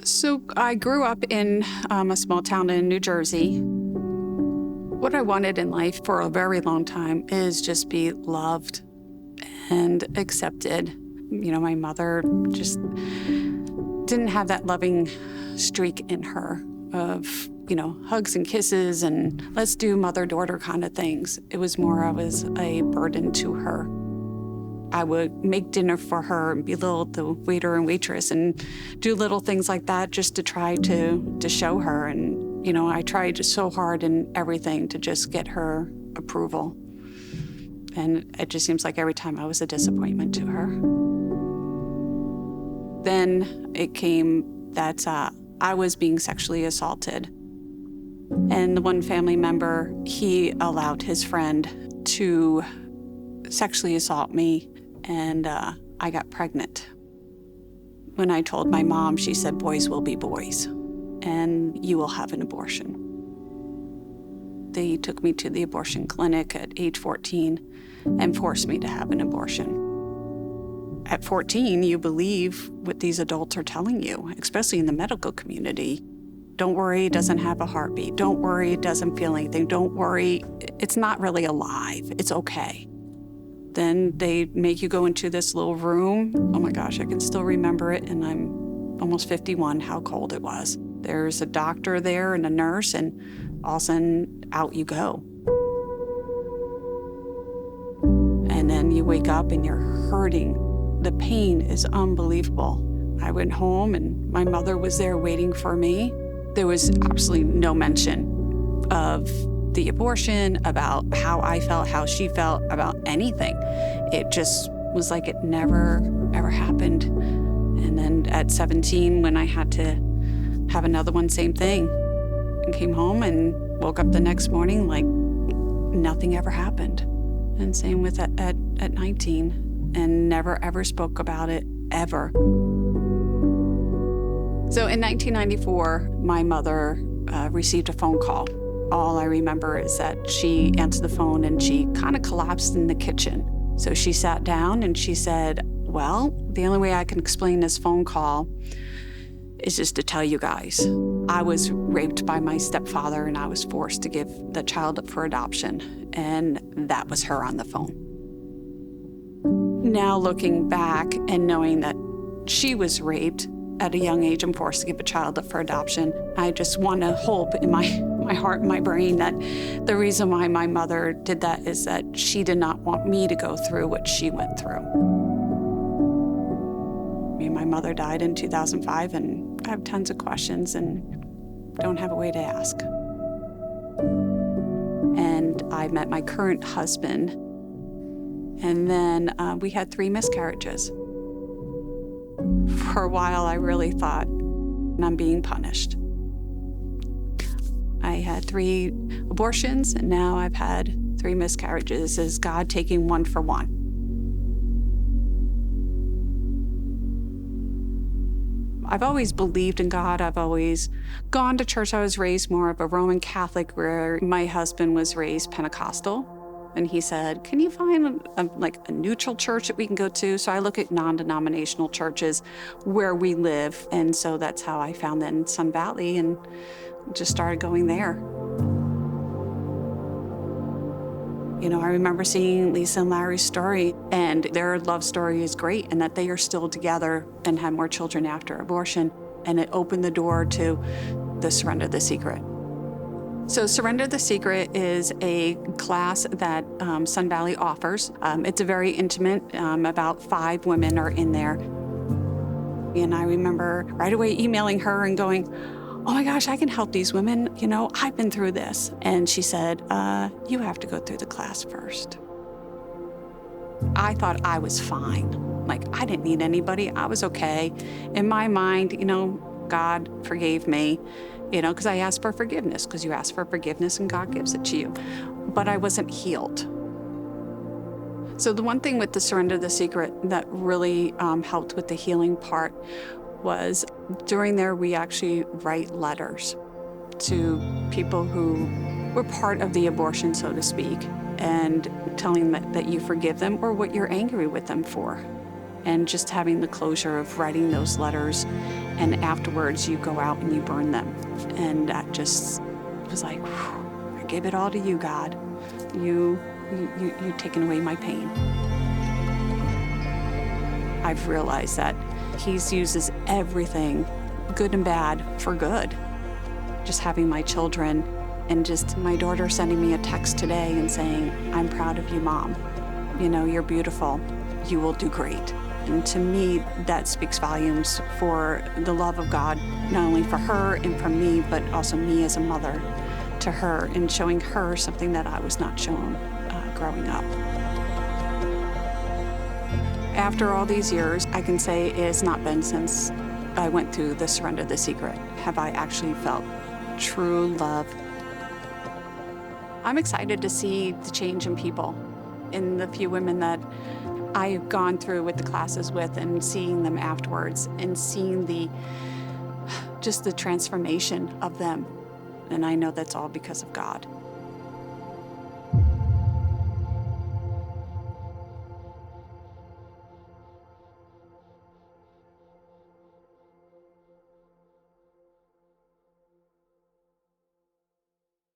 So I grew up in a small town in New Jersey. What I wanted in life for a very long time is just be loved and accepted. You know, my mother just didn't have that loving streak in her of, hugs and kisses and let's do mother-daughter kind of things. It was more I was a burden to her. I would make dinner for her and belittle the waiter and waitress and do little things like that just to try to show her. And, I tried so hard in everything to just get her approval. And it just seems like every time I was a disappointment to her. Then it came that I was being sexually assaulted. And the one family member, he allowed his friend to sexually assault me, and I got pregnant. When I told my mom, she said, boys will be boys, and you will have an abortion. They took me to the abortion clinic at age 14 and forced me to have an abortion. At 14, you believe what these adults are telling you, especially in the medical community. Don't worry, it doesn't have a heartbeat. Don't worry, it doesn't feel anything. Don't worry, it's not really alive. It's okay. Then they make you go into this little room. Oh my gosh, I can still remember it, and I'm almost 51, how cold it was. There's a doctor there and a nurse, and all of a sudden, out you go. And then you wake up and you're hurting. The pain is unbelievable. I went home and my mother was there waiting for me. There was absolutely no mention of the abortion, about how I felt, how she felt, about anything. It just was like it never, ever happened. And then at 17, when I had to have another one, same thing. I came home and woke up the next morning like nothing ever happened. And same with at 19, and never, ever spoke about it, ever. So in 1994, my mother received a phone call. All I remember is that she answered the phone and she kind of collapsed in the kitchen. So she sat down and she said, well, the only way I can explain this phone call is just to tell you guys. I was raped by my stepfather and I was forced to give the child up for adoption. And that was her on the phone. Now looking back and knowing that she was raped at a young age and forced to give a child up for adoption, I just want to hope in my heart and my brain that the reason why my mother did that is that she did not want me to go through what she went through. I mean, my mother died in 2005, and I have tons of questions and don't have a way to ask. And I met my current husband, and then we had 3 miscarriages. For a while, I really thought I'm being punished. I had 3 abortions, and now I've had 3 miscarriages. Is God taking one for one? I've always believed in God. I've always gone to church. I was raised more of a Roman Catholic, where my husband was raised Pentecostal. And he said, can you find a neutral church that we can go to? So I look at non-denominational churches where we live. And so that's how I found that in Sun Valley and just started going there. I remember seeing Lisa and Larry's story, and their love story is great, and that they are still together and had more children after abortion. And it opened the door to the Surrender the Secret. So Surrender the Secret is a class that Sun Valley offers. It's a very intimate, about 5 women are in there. And I remember right away emailing her and going, oh my gosh, I can help these women. I've been through this. And she said, you have to go through the class first. I thought I was fine. Like, I didn't need anybody. I was okay. In my mind, God forgave me. Because I asked for forgiveness, because you ask for forgiveness and God gives it to you. But I wasn't healed. So the one thing with the Surrender the Secret that really helped with the healing part was during there, we actually write letters to people who were part of the abortion, so to speak, and telling them that you forgive them or what you're angry with them for. And just having the closure of writing those letters and afterwards you go out and you burn them. And that just was like, whew, I gave it all to you, God. You've taken away my pain. I've realized that He uses everything, good and bad, for good. Just having my children, and just my daughter sending me a text today and saying, I'm proud of you, Mom. You know, you're beautiful. You will do great. And to me, that speaks volumes for the love of God, not only for her and for me, but also me as a mother to her, and showing her something that I was not shown growing up. After all these years, I can say it has not been since I went through the Surrender the Secret have I actually felt true love. I'm excited to see the change in people, in the few women that I've gone through with the classes with, and seeing them afterwards and seeing just the transformation of them. And I know that's all because of God.